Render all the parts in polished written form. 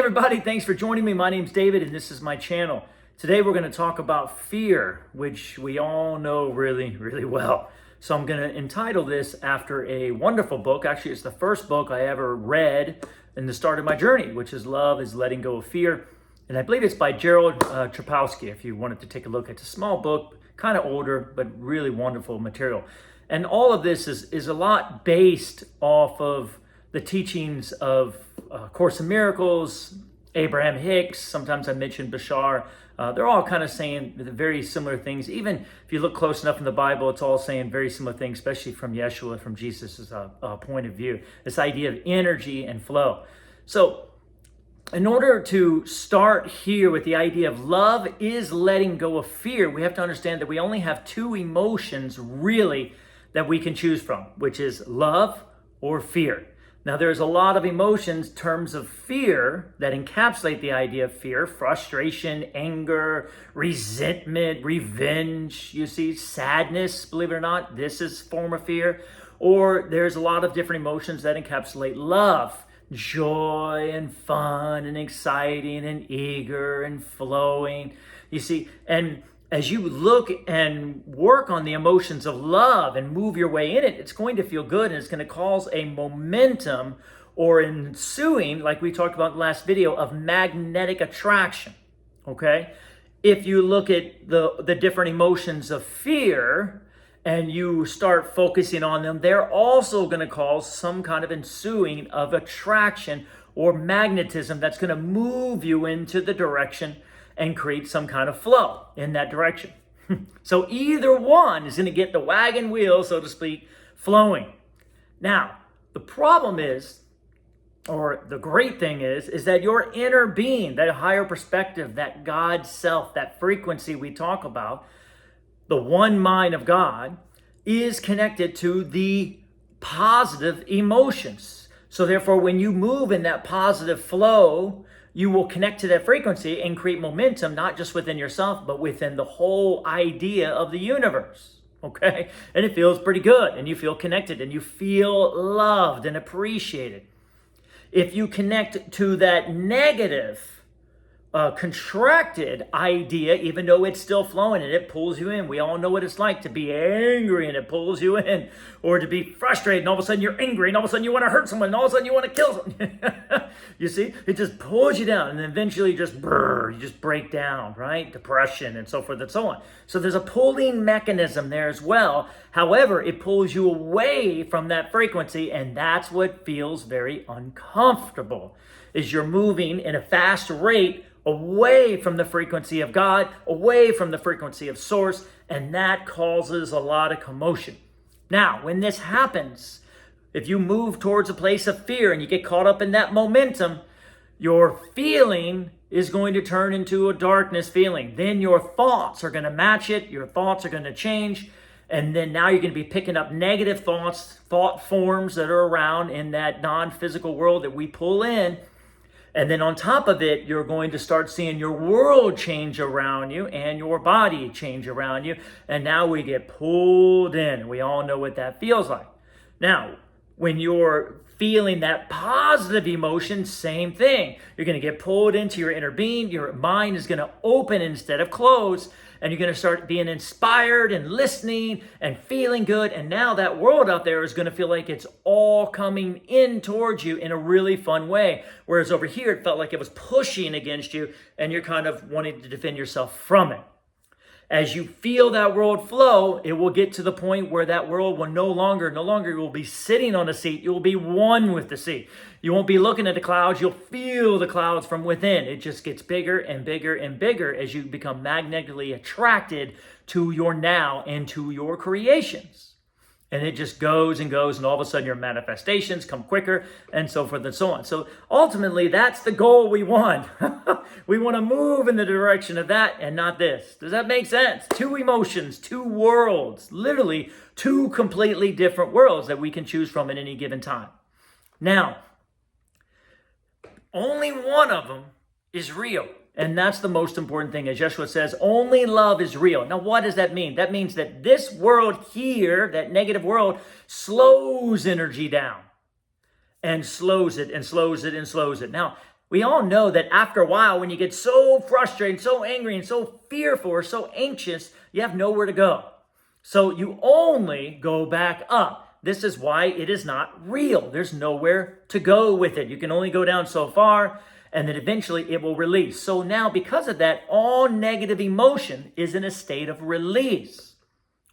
everybody, thanks for joining me. My name's David and this is my channel. Today we're going to talk about fear, which we all know really, really well. So I'm going to entitle this after a wonderful book. Actually, it's the first book I ever read in the start of my journey, which is Love is Letting Go of Fear. And I believe it's by Gerald Trepowski, if you wanted to take a look. It's a small book, kind of older, but really wonderful material. And all of this is a lot based off of the teachings of Course in Miracles, Abraham Hicks, sometimes I mention Bashar. They're all kind of saying very similar things. Even if you look close enough in the Bible, it's all saying very similar things, especially from Yeshua, from Jesus' point of view. This idea of energy and flow. So in order to start here with the idea of love is letting go of fear, we have to understand that we only have two emotions really that we can choose from, which is love or fear. Now, there's a lot of emotions, terms of fear, that encapsulate the idea of fear: frustration, anger, resentment, revenge, you see, sadness, believe it or not, this is a form of fear. Or there's a lot of different emotions that encapsulate love: joy and fun and exciting and eager and flowing, you see. And as you look and work on the emotions of love and move your way in it, it's going to feel good and it's going to cause a momentum or ensuing, like we talked about in the last video, of magnetic attraction, okay? If you look at the different emotions of fear and you start focusing on them, they're also going to cause some kind of ensuing of attraction or magnetism that's going to move you into the direction and create some kind of flow in that direction. So either one is going to get the wagon wheel, so to speak, flowing. Now, the problem is, or the great thing is that your inner being, that higher perspective, that God self, that frequency we talk about, the one mind of God, is connected to the positive emotions. So therefore, when you move in that positive flow, you will connect to that frequency and create momentum, not just within yourself, but within the whole idea of the universe, okay? And it feels pretty good, and you feel connected, and you feel loved and appreciated. If you connect to that negative, contracted idea, even though it's still flowing and it pulls you in. We all know what it's like to be angry and it pulls you in, or to be frustrated and all of a sudden you're angry and all of a sudden you want to hurt someone and all of a sudden you want to kill someone. You see, it just pulls you down and then eventually you just break down, right? Depression and so forth and so on. So there's a pulling mechanism there as well. However, it pulls you away from that frequency, and that's what feels very uncomfortable, is you're moving in a fast rate away from the frequency of God, away from the frequency of Source, and that causes a lot of commotion. Now, when this happens, if you move towards a place of fear and you get caught up in that momentum, your feeling is going to turn into a darkness feeling. Then your thoughts are going to match it, your thoughts are going to change, and then now you're going to be picking up negative thoughts, thought forms that are around in that non-physical world that we pull in. And then on top of it, you're going to start seeing your world change around you and your body change around you. And now we get pulled in. We all know what that feels like. Now, when you're feeling that positive emotion, same thing. You're going to get pulled into your inner being. Your mind is going to open instead of close. And you're going to start being inspired and listening and feeling good. And now that world out there is going to feel like it's all coming in towards you in a really fun way. Whereas over here, it felt like it was pushing against you and you're kind of wanting to defend yourself from it. As you feel that world flow, it will get to the point where that world will no longer you will be sitting on a seat. You will be one with the seat. You won't be looking at the clouds. You'll feel the clouds from within. It just gets bigger and bigger and bigger as you become magnetically attracted to your now and to your creations. And it just goes and goes, and all of a sudden your manifestations come quicker, and so forth and so on. So ultimately, that's the goal we want. We want to move in the direction of that and not this. Does that make sense? Two emotions, two worlds, literally two completely different worlds that we can choose from at any given time. Now, only one of them is real. And that's the most important thing. As Yeshua says, only love is real. Now, what does that mean? That means that this world here, that negative world, slows energy down and slows it and slows it and slows it. Now, We all know that after a while, when you get so frustrated, so angry, and so fearful or so anxious, you have nowhere to go. So you only go back up. This is why it is not real. There's nowhere to go with it. You can only go down so far, and then eventually it will release. So now, because of that, all negative emotion is in a state of release.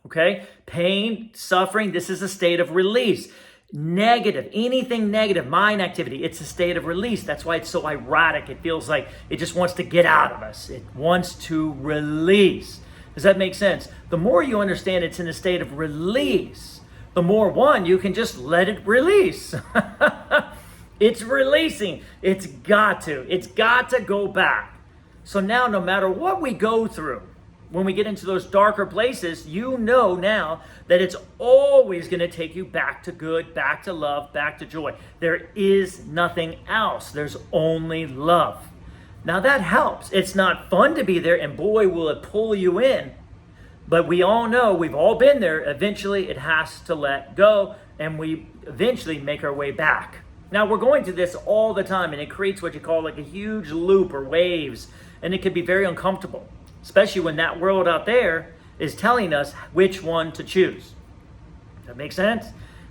Okay? Pain, suffering, this is a state of release. Negative, anything negative, mind activity, it's a state of release. That's why it's so erratic. It feels like it just wants to get out of us. It wants to release. Does that make sense? The more you understand it's in a state of release, the more, one, you can just let it release. It's releasing. It's got to go back. So now, no matter what we go through, when we get into those darker places, you know now that it's always going to take you back to good, back to love, back to joy. There is nothing else. There's only love. Now that helps. It's not fun to be there, and boy, will it pull you in. But we all know, we've all been there. Eventually, it has to let go, and we eventually make our way back. Now, we're going through this all the time, and it creates what you call like a huge loop or waves, and it can be very uncomfortable, especially when that world out there is telling us which one to choose. That makes sense?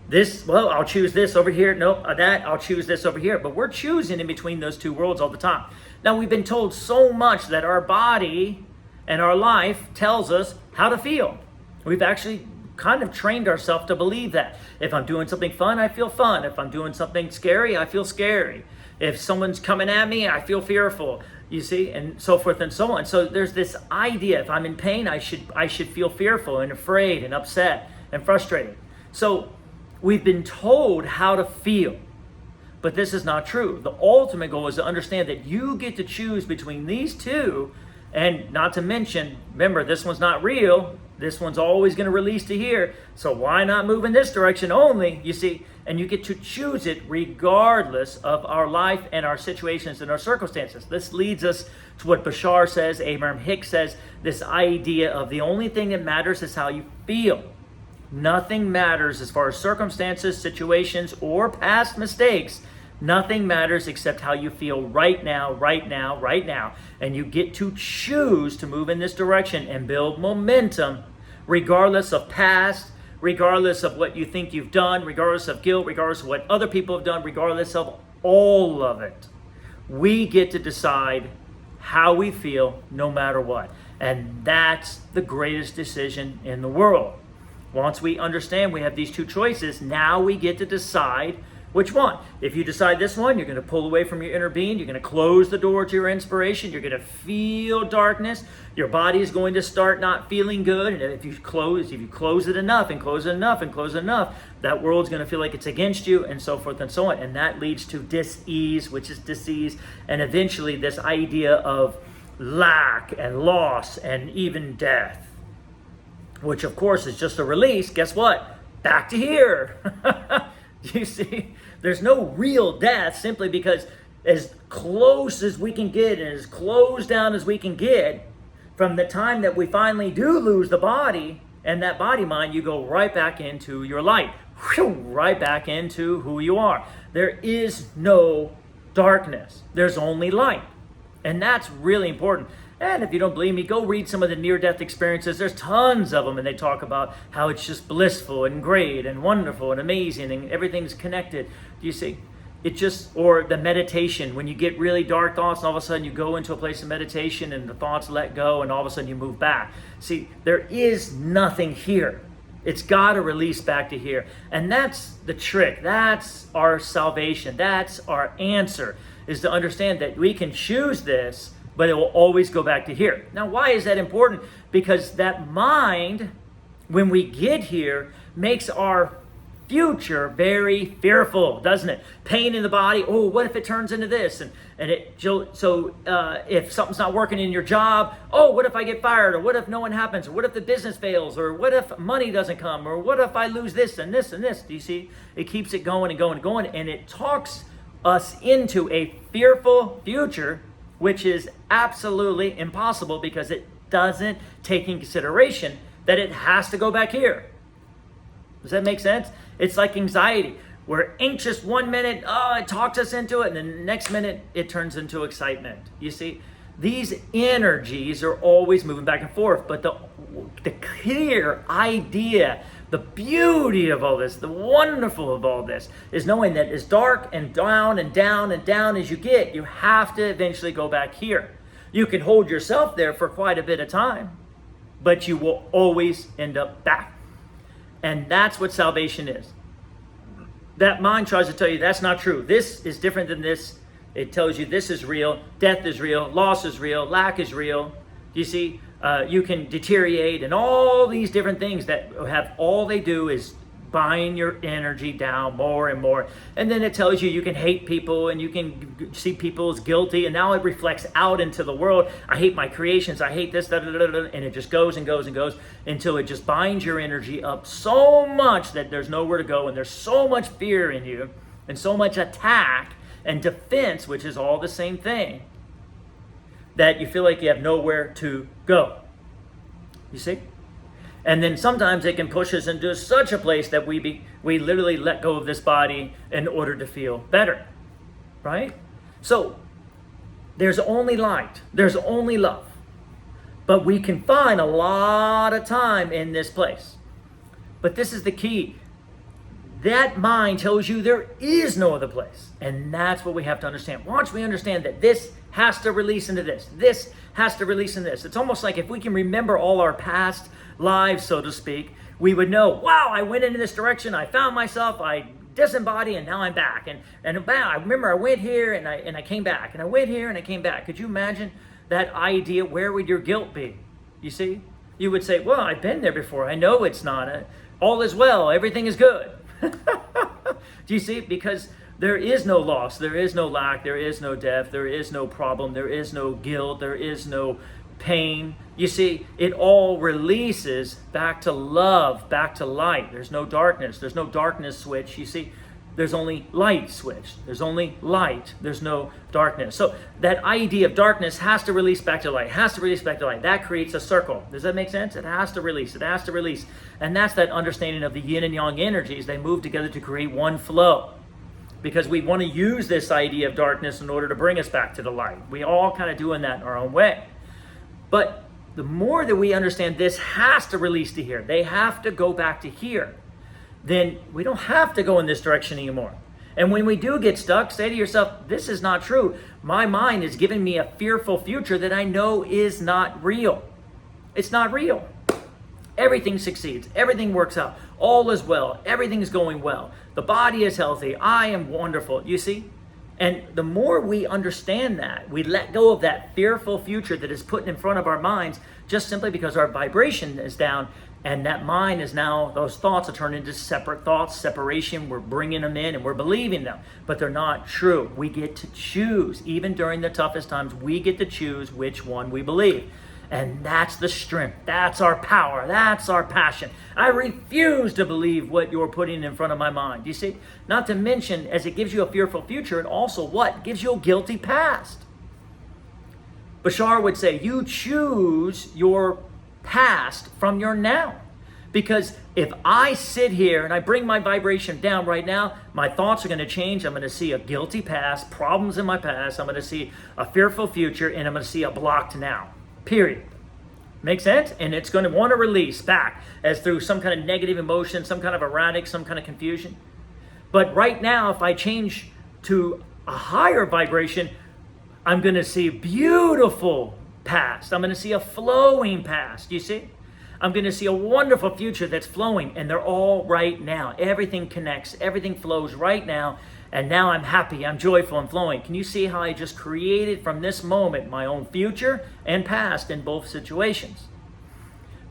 This, well, I'll choose this over here. Nope, that, I'll choose this over here. But we're choosing in between those two worlds all the time. Now, we've been told so much that our body and our life tells us how to feel. We've actually kind of trained ourselves to believe that. If I'm doing something fun, I feel fun. If I'm doing something scary, I feel scary. If someone's coming at me, I feel fearful. You see, and so forth and so on. So there's this idea, if I'm in pain, I should feel fearful and afraid and upset and frustrated. So we've been told how to feel, but this is not true. The ultimate goal is to understand that you get to choose between these two, and not to mention, remember, this one's not real. This one's always going to release to here. So why not move in this direction only, you see? And you get to choose it regardless of our life and our situations and our circumstances. This leads us to what Bashar says, Abraham Hicks says, this idea of the only thing that matters is how you feel. Nothing matters as far as circumstances, situations, or past mistakes. Nothing matters except how you feel right now, right now, right now. And you get to choose to move in this direction and build momentum regardless of past, regardless of what you think you've done, regardless of guilt, regardless of what other people have done, regardless of all of it. We get to decide how we feel no matter what. And that's the greatest decision in the world. Once we understand we have these two choices, now we get to decide which one. If you decide this one, you're going to pull away from your inner being. You're going to close the door to your inspiration. You're going to feel darkness. Your body is going to start not feeling good. And if you close it enough and close it enough and close it enough, that world's going to feel like it's against you, and so forth and so on. And that leads to dis-ease, which is disease, and eventually this idea of lack and loss and even death, which of course is just a release. Guess what? Back to here. You see, there's no real death, simply because as close as we can get and as closed down as we can get from the time that we finally do lose the body and that body mind, you go right back into your light, right back into who you are. There is no darkness. There's only light. And that's really important. And if you don't believe me, go read some of the near-death experiences. There's tons of them, and they talk about how it's just blissful and great and wonderful and amazing, and everything's connected. Do you see? It just, or the meditation, when you get really dark thoughts, and all of a sudden you go into a place of meditation, and the thoughts let go, and all of a sudden you move back. See, there is nothing here. It's got to release back to here. And that's the trick. That's our salvation. That's our answer, is to understand that we can choose this, but it will always go back to here. Now, why is that important? Because that mind, when we get here, makes our future very fearful, doesn't it? Pain in the body. Oh, what if it turns into this? If something's not working in your job, oh, what if I get fired? Or what if no one happens? Or what if the business fails? Or what if money doesn't come? Or what if I lose this and this and this? Do you see? It keeps it going and going and going, and it talks us into a fearful future, which is absolutely impossible because it doesn't take in consideration that it has to go back here. Does that make sense? It's like anxiety. We're anxious one minute, oh, it talks us into it, and then the next minute it turns into excitement. You see, these energies are always moving back and forth, but the clear idea, the beauty of all this, the wonderful of all this, is knowing that as dark and down and down and down as you get, you have to eventually go back here. You can hold yourself there for quite a bit of time, but you will always end up back. And that's what salvation is. That mind tries to tell you that's not true. This is different than this. It tells you this is real, death is real, loss is real, lack is real. You see, you can deteriorate and all these different things that have all they do is buying your energy down more and more. And then it tells you can hate people and you can see people as guilty, and now it reflects out into the world. I hate my creations, I hate this, da, da, da, da, and it just goes and goes and goes until it just binds your energy up so much that there's nowhere to go, and there's so much fear in you and so much attack and defense, which is all the same thing, that you feel like you have nowhere to go. You see? And then sometimes it can push us into such a place that we literally let go of this body in order to feel better, right? So there's only light, there's only love, but we can find a lot of time in this place. But this is the key. That mind tells you there is no other place. And that's what we have to understand. Once we understand that this has to release into this has to release in this. It's almost like if we can remember all our past lives, so to speak, we would know, wow, I went into this direction, I found myself, I disembodied, and now I'm back. And wow, I remember I went here and I came back, and I went here and I came back. Could you imagine that idea? Where would your guilt be? You see? You would say, well, I've been there before. I know it's not. All is well. Everything is good. Do you see? Because there is no loss, there is no lack, there is no death, there is no problem, there is no guilt, there is no pain. You see, it all releases back to love, back to light. There's no darkness. There's no darkness switch. You see, there's only light switch. There's only light. There's no darkness. So that idea of darkness has to release back to light, has to release back to light. That creates a circle. Does that make sense? It has to release. It has to release. And that's that understanding of the yin and yang energies. They move together to create one flow, because we want to use this idea of darkness in order to bring us back to the light. We all kind of doing that in our own way. But the more that we understand this has to release to here, they have to go back to here, then we don't have to go in this direction anymore. And when we do get stuck, say to yourself, this is not true. My mind is giving me a fearful future that I know is not real. It's not real. Everything succeeds. Everything works out. All is well. Everything's going well. The body is healthy. I am wonderful. You see? And the more we understand that, we let go of that fearful future that is put in front of our minds just simply because our vibration is down, and that mind is now, those thoughts are turned into separate thoughts, separation. We're bringing them in and we're believing them, but they're not true. We get to choose. Even during the toughest times, we get to choose which one we believe. And that's the strength. That's our power. That's our passion. I refuse to believe what you're putting in front of my mind. You see? Not to mention, as it gives you a fearful future, it also what? Gives you a guilty past. Bashar would say, you choose your past from your now. Because if I sit here and I bring my vibration down right now, my thoughts are going to change. I'm going to see a guilty past, problems in my past. I'm going to see a fearful future, and I'm going to see a blocked now. Period. Make sense? And it's going to want to release back as through some kind of negative emotion, some kind of erratic, some kind of confusion. But right now, if I change to a higher vibration, I'm going to see a beautiful past. I'm going to see a flowing past. You see? I'm going to see a wonderful future that's flowing, and they're all right now. Everything connects. Everything flows right now. And now I'm happy, I'm joyful, and flowing. Can you see how I just created from this moment my own future and past in both situations?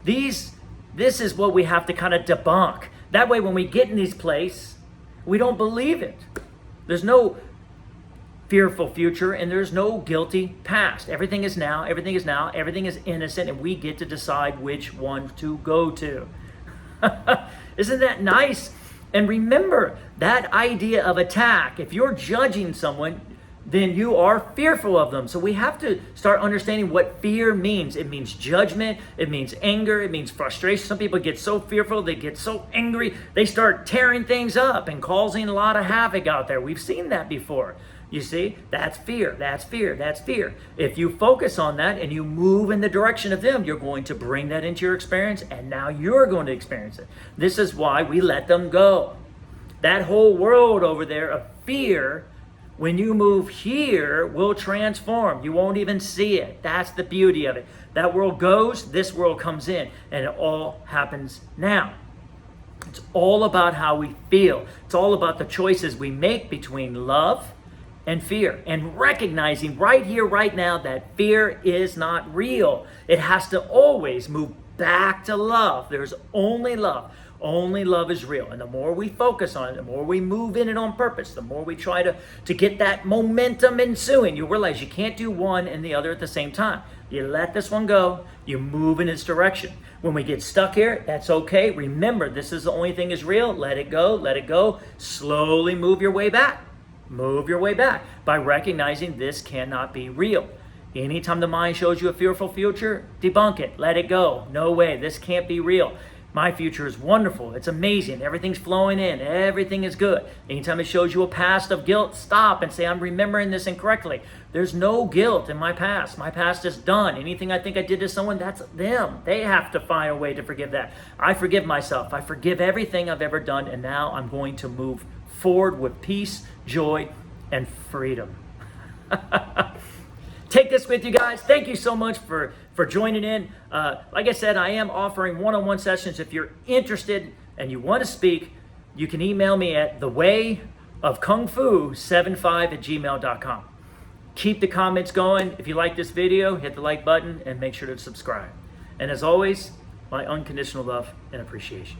This is what we have to kind of debunk. That way when we get in this place, we don't believe it. There's no fearful future and there's no guilty past. Everything is now, everything is now, everything is innocent, and we get to decide which one to go to. Isn't that nice? And remember, that idea of attack, if you're judging someone, then you are fearful of them. So we have to start understanding what fear means. It means judgment, it means anger, it means frustration. Some people get so fearful, they get so angry, they start tearing things up and causing a lot of havoc out there. We've seen that before. You see, that's fear, that's fear, that's fear. If you focus on that and you move in the direction of them, you're going to bring that into your experience, and now you're going to experience it. This is why we let them go. That whole world over there of fear, when you move here, will transform. You won't even see it. That's the beauty of it. That world goes, this world comes in, and it all happens now. It's all about how we feel. It's all about the choices we make between love and fear, and recognizing right here, right now, that fear is not real. It has to always move back to love. There's only love. Only love is real. And the more we focus on it, the more we move in it on purpose, the more we try to get that momentum ensuing, you realize you can't do one and the other at the same time. You let this one go, you move in its direction. When we get stuck here, that's okay. Remember, this is the only thing is real. Let it go, let it go. Slowly move your way back. Move your way back by recognizing this cannot be real. Anytime the mind shows you a fearful future, debunk it. Let it go. No way. This can't be real. My future is wonderful. It's amazing. Everything's flowing in. Everything is good. Anytime it shows you a past of guilt, stop and say, I'm remembering this incorrectly. There's no guilt in my past. My past is done. Anything I think I did to someone, that's them. They have to find a way to forgive that. I forgive myself. I forgive everything I've ever done, and now I'm going to move forward with peace, joy, and freedom. Take this with you guys. Thank you so much for joining in. Like I said, I am offering one-on-one sessions. If you're interested and you want to speak, you can email me at thewayofkungfu75@gmail.com. Keep the comments going. If you like this video, hit the like button and make sure to subscribe. And as always, my unconditional love and appreciation.